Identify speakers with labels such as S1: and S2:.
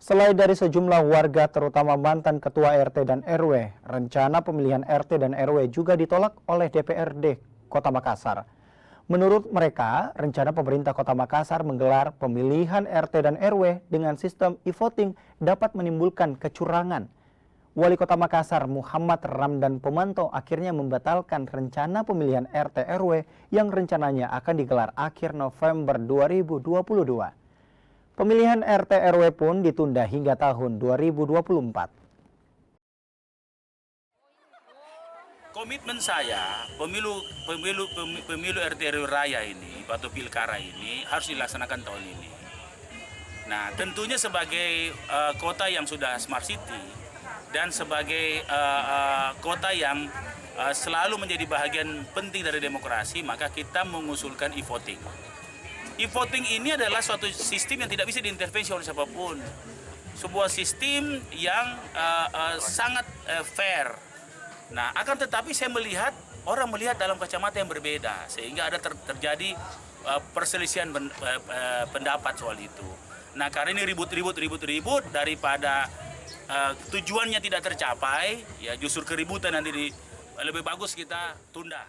S1: Selain dari sejumlah warga terutama mantan ketua RT dan RW, rencana pemilihan RT dan RW juga ditolak oleh DPRD Kota Makassar. Menurut mereka, rencana pemerintah Kota Makassar menggelar pemilihan RT dan RW dengan sistem e-voting dapat menimbulkan kecurangan. Wali Kota Makassar Muhammad Ramdan Pemanto akhirnya membatalkan rencana pemilihan RT RW yang rencananya akan digelar akhir November 2022. Pemilihan RT RW pun ditunda hingga tahun 2024.
S2: Komitmen saya, pemilu RT RW Raya ini atau Pilkara ini harus dilaksanakan tahun ini. Nah, tentunya sebagai kota yang sudah smart city dan sebagai kota yang selalu menjadi bahagian penting dari demokrasi, maka kita mengusulkan e-voting. E-voting ini adalah suatu sistem yang tidak bisa diintervensi oleh siapapun. Sebuah sistem yang sangat fair. Nah, akan tetapi saya melihat, orang melihat dalam kacamata yang berbeda. Sehingga ada terjadi perselisihan pendapat soal itu. Nah, karena ini ribut daripada tujuannya tidak tercapai, ya justru keributan nanti lebih bagus kita tunda.